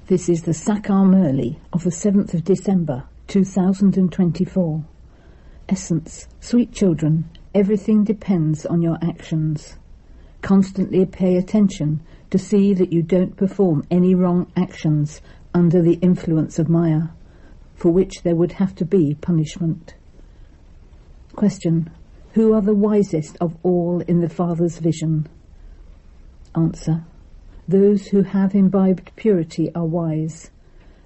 This is the Sakar Murli of the 7th of December, 2024. Essence. Sweet children, everything depends on your actions. Constantly pay attention to see that you don't perform any wrong actions under the influence of Maya, for which there would have to be punishment. Question. Who are the wisest of all in the Father's vision? Answer. Those who have imbibed purity are wise.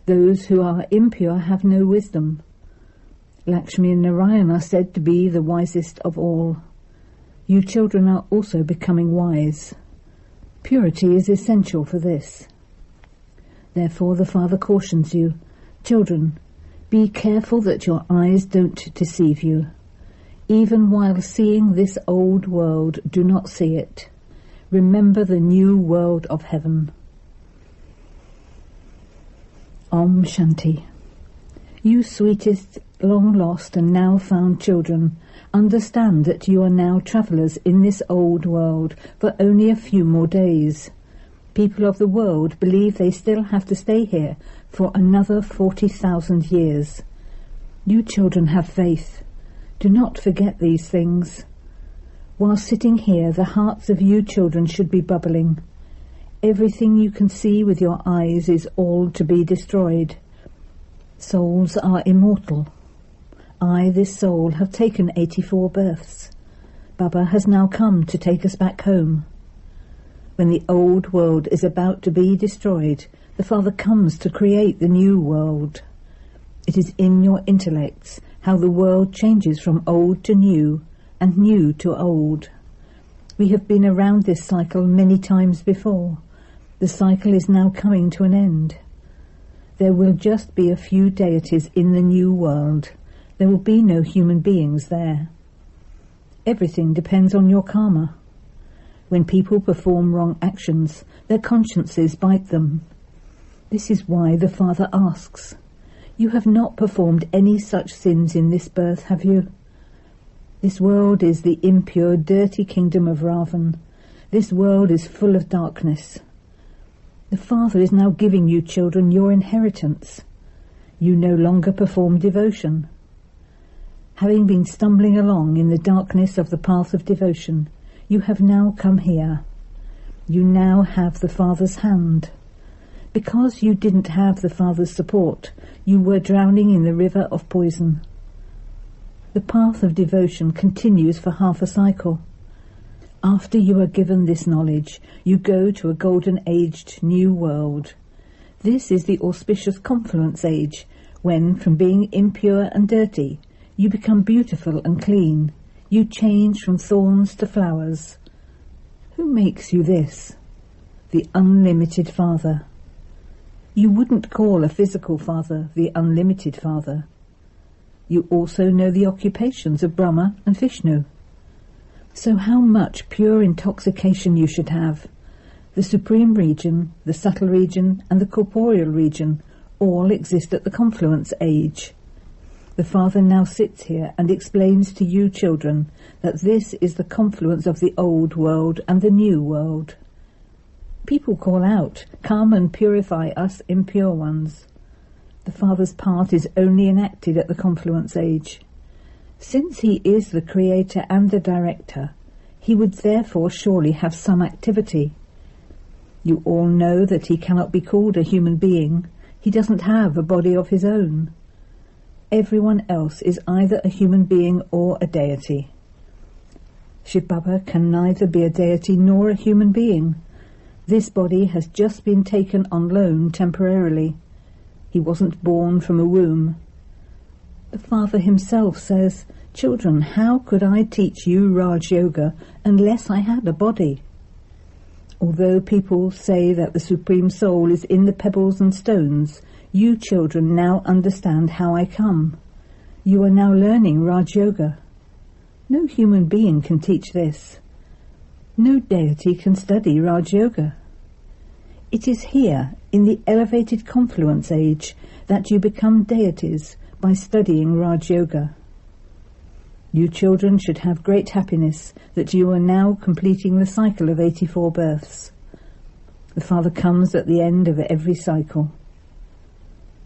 Those who are impure have no wisdom. Lakshmi and Narayan are said to be the wisest of all. You children are also becoming wise. Purity is essential for this. Therefore the Father cautions you, children, be careful that your eyes don't deceive you. Even while seeing this old world, do not see it. Remember the new world of heaven. Om Shanti. You sweetest, long-lost and now found children, understand that you are now travellers in this old world for only a few more days. People of the world believe they still have to stay here for another 40,000 years. You children have faith. Do not forget these things. While sitting here, the hearts of you children should be bubbling. Everything you can see with your eyes is all to be destroyed. Souls are immortal. I, this soul, have taken 84 births. Baba has now come to take us back home. When the old world is about to be destroyed, the Father comes to create the new world. It is in your intellects how the world changes from old to new, and new to old. We have been around this cycle many times before. The cycle is now coming to an end. There will just be a few deities in the new world. There will be no human beings there. Everything depends on your karma. When people perform wrong actions, their consciences bite them. This is why the Father asks, you have not performed any such sins in this birth, have you? This world is the impure, dirty kingdom of Ravan. This world is full of darkness. The Father is now giving you children your inheritance. You no longer perform devotion. Having been stumbling along in the darkness of the path of devotion, you have now come here. You now have the Father's hand. Because you didn't have the Father's support, you were drowning in the river of poison. The path of devotion continues for half a cycle. After you are given this knowledge, you go to a golden-aged new world. This is the auspicious confluence age, when, from being impure and dirty, you become beautiful and clean. You change from thorns to flowers. Who makes you this? The unlimited Father. You wouldn't call a physical father the unlimited Father. You also know the occupations of Brahma and Vishnu. So how much pure intoxication you should have. The supreme region, the subtle region, and the corporeal region all exist at the confluence age. The Father now sits here and explains to you children that this is the confluence of the old world and the new world. People call out, "Come and purify us impure ones." The Father's part is only enacted at the confluence age. Since he is the creator and the director, he would therefore surely have some activity. You all know that he cannot be called a human being. He doesn't have a body of his own. Everyone else is either a human being or a deity. Shiv Baba can neither be a deity nor a human being. This body has just been taken on loan temporarily. He wasn't born from a womb. The Father himself says, "Children, how could I teach you Raj Yoga unless I had a body?" Although people say that the Supreme Soul is in the pebbles and stones, you children now understand how I come. You are now learning Raj Yoga. No human being can teach this. No deity can study Raj Yoga. It is here, in the elevated confluence age, that you become deities by studying Raj Yoga. You children should have great happiness that you are now completing the cycle of 84 births. The Father comes at the end of every cycle.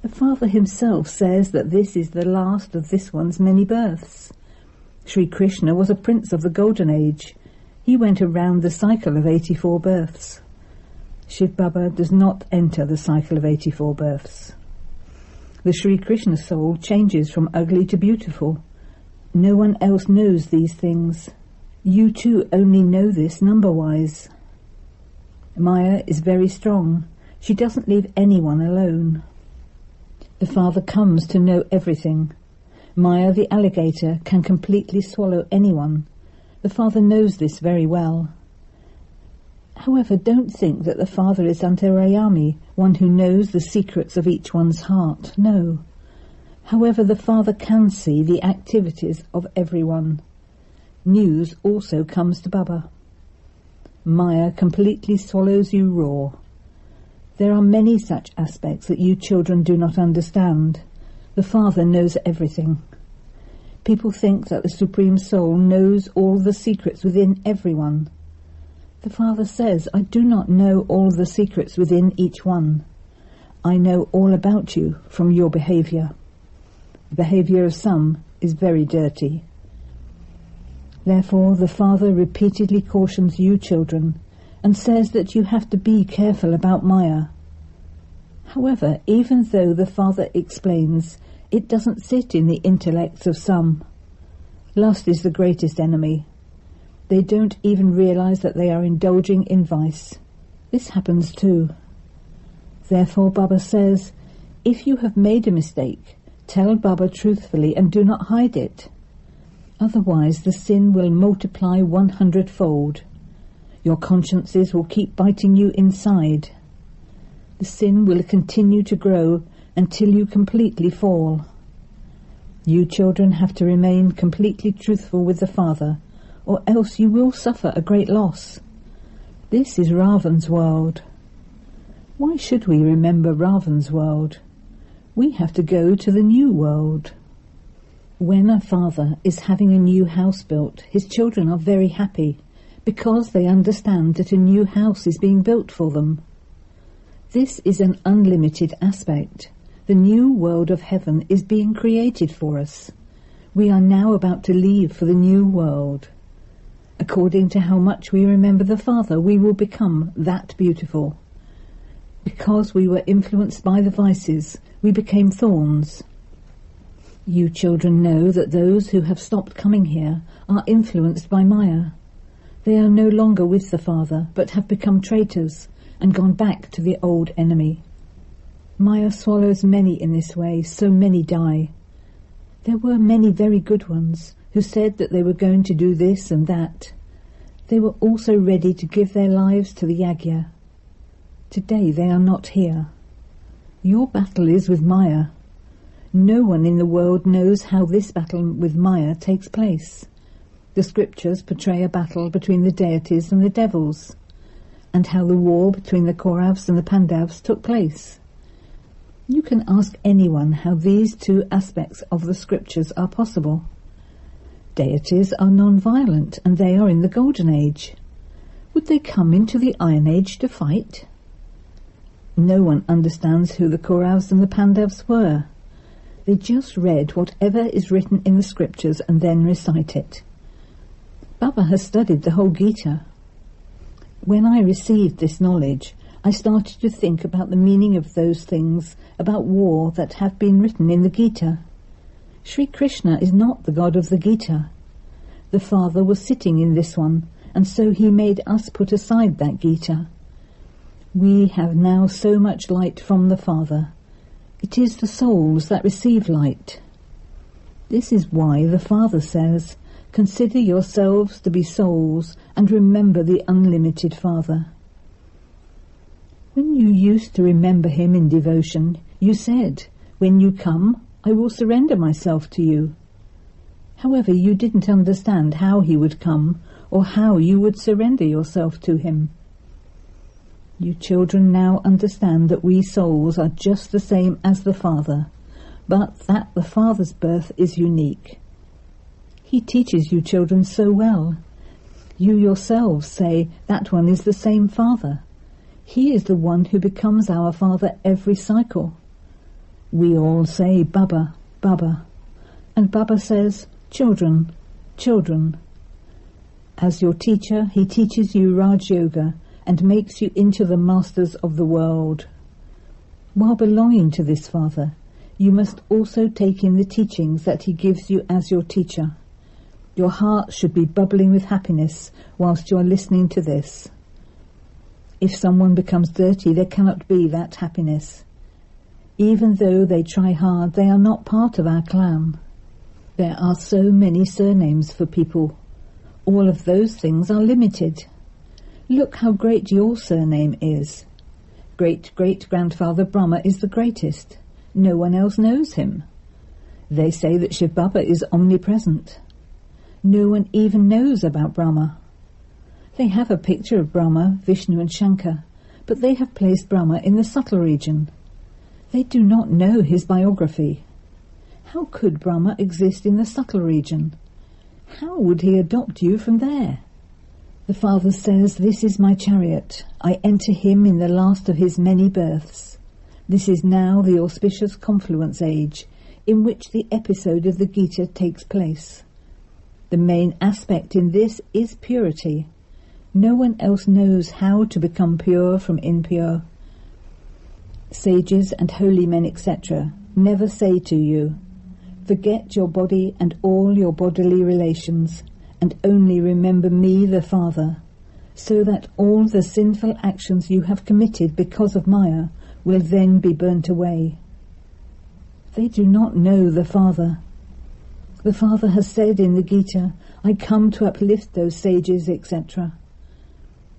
The Father himself says that this is the last of this one's many births. Sri Krishna was a prince of the Golden Age. He went around the cycle of 84 births. Shiv Baba does not enter the cycle of 84 births. The Sri Krishna soul changes from ugly to beautiful. No one else knows these things. You too only know this number-wise. Maya is very strong. She doesn't leave anyone alone. The Father comes to know everything. Maya, the alligator, can completely swallow anyone. The Father knows this very well. However, don't think that the Father is Antarayami, one who knows the secrets of each one's heart. No. However, the Father can see the activities of everyone. News also comes to Baba. Maya completely swallows you raw. There are many such aspects that you children do not understand. The Father knows everything. People think that the Supreme Soul knows all the secrets within everyone. The Father says, I do not know all the secrets within each one. I know all about you from your behavior. The behavior of some is very dirty. Therefore, the Father repeatedly cautions you children and says that you have to be careful about Maya. However, even though the Father explains, it doesn't sit in the intellects of some. Lust is the greatest enemy. They don't even realize that they are indulging in vice. This happens too. Therefore, Baba says, if you have made a mistake, tell Baba truthfully and do not hide it. Otherwise, the sin will multiply 100-fold. Your consciences will keep biting you inside. The sin will continue to grow until you completely fall. You children have to remain completely truthful with the Father, or else you will suffer a great loss. This is Ravan's world. Why should we remember Ravan's world? We have to go to the new world. When a father is having a new house built, his children are very happy, because they understand that a new house is being built for them. This is an unlimited aspect. The new world of heaven is being created for us. We are now about to leave for the new world. According to how much we remember the Father, we will become that beautiful. Because we were influenced by the vices, we became thorns. You children know that those who have stopped coming here are influenced by Maya. They are no longer with the Father, but have become traitors and gone back to the old enemy. Maya swallows many in this way, so many die. There were many very good ones who said that they were going to do this and that. They were also ready to give their lives to the Yagya. Today they are not here. Your battle is with Maya. No one in the world knows how this battle with Maya takes place. The scriptures portray a battle between the deities and the devils, and how the war between the Kauravas and the Pandavas took place. You can ask anyone how these two aspects of the scriptures are possible. Deities are non-violent, and they are in the Golden Age. Would they come into the Iron Age to fight? No one understands who the Kauravas and the Pandavas were. They just read whatever is written in the scriptures and then recite it. Baba has studied the whole Gita. When I received this knowledge, I started to think about the meaning of those things about war that have been written in the Gita. Sri Krishna is not the God of the Gita. The Father was sitting in this one, and so he made us put aside that Gita. We have now so much light from the Father. It is the souls that receive light. This is why the Father says, consider yourselves to be souls and remember the unlimited Father. When you used to remember him in devotion, you said, when you come, I will surrender myself to you. However, you didn't understand how he would come or how you would surrender yourself to him. You children now understand that we souls are just the same as the Father, but that the Father's birth is unique. He teaches you children so well. You yourselves say that one is the same Father. He is the one who becomes our Father every cycle. We all say Baba, Baba, and Baba says, children, children. As your teacher, he teaches you Raj Yoga and makes you into the masters of the world. While belonging to this Father, you must also take in the teachings that he gives you as your teacher. Your heart should be bubbling with happiness whilst you are listening to this. If someone becomes dirty, there cannot be that happiness. Even though they try hard, they are not part of our clan. There are so many surnames for people. All of those things are limited. Look how great your surname is. Great-great-grandfather Brahma is the greatest. No one else knows him. They say that Shiv Baba is omnipresent. No one even knows about Brahma. They have a picture of Brahma, Vishnu and Shankar, but they have placed Brahma in the subtle region. They do not know his biography. How could Brahma exist in the subtle region? How would he adopt you from there? The Father says, this is my chariot. I enter him in the last of his many births. This is now the auspicious confluence age, in which the episode of the Gita takes place. The main aspect in this is purity. No one else knows how to become pure from impure. Sages and holy men, etc., never say to you, forget your body and all your bodily relations, and only remember me, the Father, so that all the sinful actions you have committed because of Maya will then be burnt away. They do not know the Father. The Father has said in the Gita, I come to uplift those sages, etc.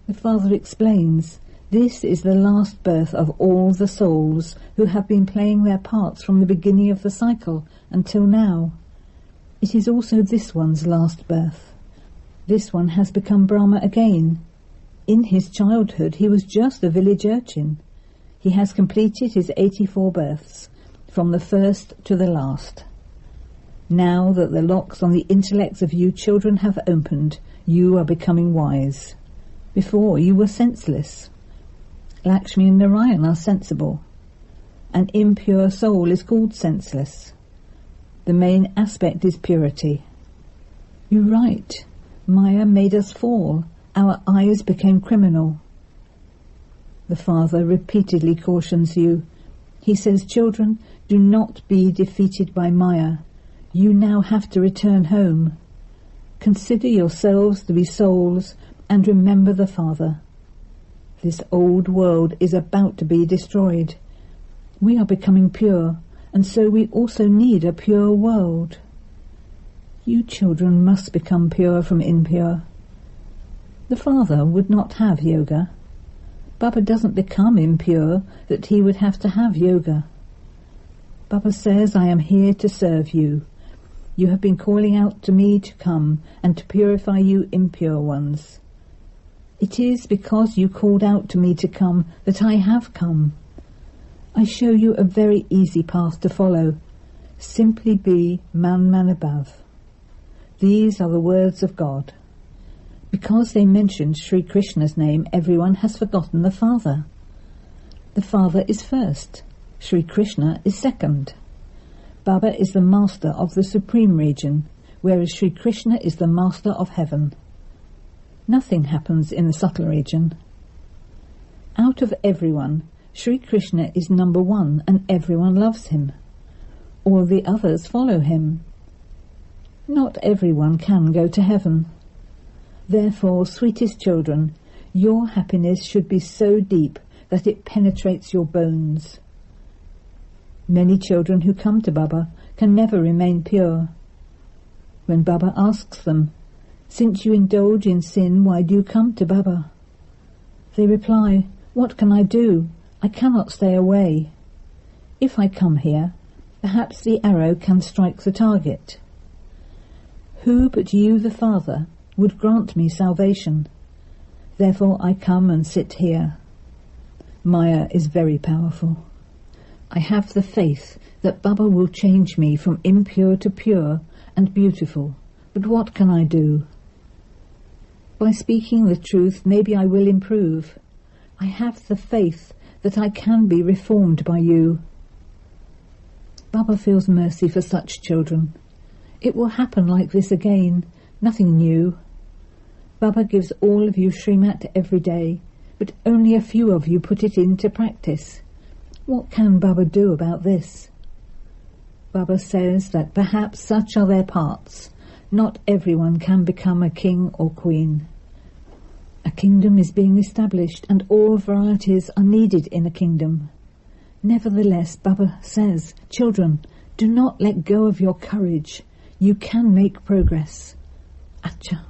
The Father explains, this is the last birth of all the souls who have been playing their parts from the beginning of the cycle until now. It is also this one's last birth. This one has become Brahma again. In his childhood he was just a village urchin. He has completed his 84 births, from the first to the last. Now that the locks on the intellects of you children have opened, you are becoming wise. Before you were senseless. Lakshmi and Narayan are sensible. An impure soul is called senseless. The main aspect is purity. You write, Maya made us fall. Our eyes became criminal. The Father repeatedly cautions you. He says, children, do not be defeated by Maya. You now have to return home. Consider yourselves to be souls and remember the Father. This old world is about to be destroyed. We are becoming pure, and so we also need a pure world. You children must become pure from impure. The Father would not have yoga. Baba doesn't become impure that he would have to have yoga. Baba says, I am here to serve you. You have been calling out to me to come and to purify you impure ones. It is because you called out to me to come that I have come. I show you a very easy path to follow. Simply be man above. These are the words of God. Because they mentioned Sri Krishna's name, everyone has forgotten the Father. The Father is first. Sri Krishna is second. Baba is the master of the supreme region, whereas Sri Krishna is the master of heaven. Nothing happens in the subtle region. Out of everyone, Sri Krishna is number one and everyone loves him. All the others follow him. Not everyone can go to heaven. Therefore, sweetest children, your happiness should be so deep that it penetrates your bones. Many children who come to Baba can never remain pure. When Baba asks them, since you indulge in sin, why do you come to Baba? They reply, what can I do? I cannot stay away. If I come here, perhaps the arrow can strike the target. Who but you, the Father, would grant me salvation? Therefore I come and sit here. Maya is very powerful. I have the faith that Baba will change me from impure to pure and beautiful. But what can I do? By speaking the truth, maybe I will improve. I have the faith that I can be reformed by you. Baba feels mercy for such children. It will happen like this again, nothing new. Baba gives all of you Srimat every day, but only a few of you put it into practice. What can Baba do about this? Baba says that perhaps such are their parts. Not everyone can become a king or queen. A kingdom is being established, and all varieties are needed in a kingdom. Nevertheless, Baba says, children, do not let go of your courage. You can make progress. Acha.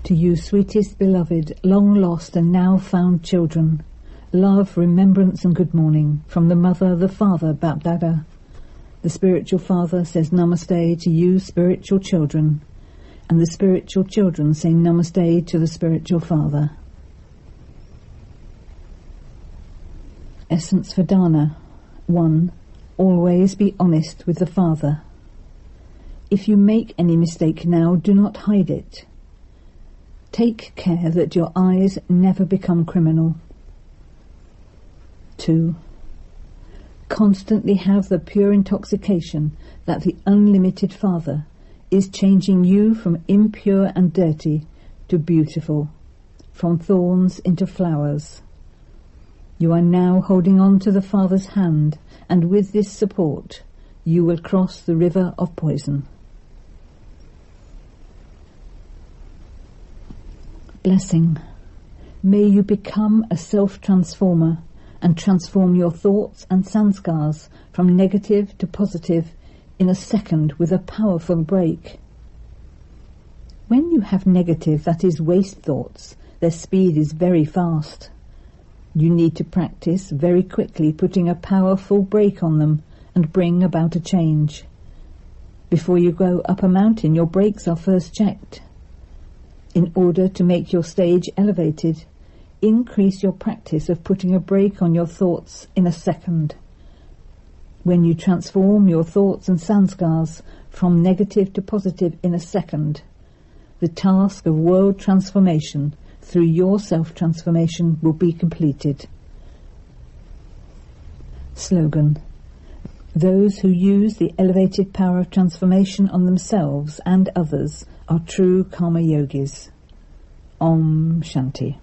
To you, sweetest beloved, long lost and now found children, love, remembrance and good morning from the mother, the father, Bap Dada. The spiritual father says namaste to you, spiritual children, and the spiritual children say namaste to the spiritual father. Essence for Dana. 1. Always be honest with the father. If you make any mistake now, do not hide it. Take care that your eyes never become criminal. 2. Constantly have the pure intoxication that the unlimited Father is changing you from impure and dirty to beautiful, from thorns into flowers. You are now holding on to the Father's hand, and with this support you will cross the river of poison. Blessing. May you become a self-transformer and transform your thoughts and sanskars from negative to positive in a second with a powerful break. When you have negative, that is waste thoughts, their speed is very fast. You need to practice very quickly putting a powerful brake on them and bring about a change. Before you go up a mountain, your brakes are first checked. In order to make your stage elevated, increase your practice of putting a brake on your thoughts in a second. When you transform your thoughts and sanskars from negative to positive in a second, the task of world transformation through your self-transformation will be completed. Slogan. Those who use the elevated power of transformation on themselves and others are true karma yogis. Om Shanti.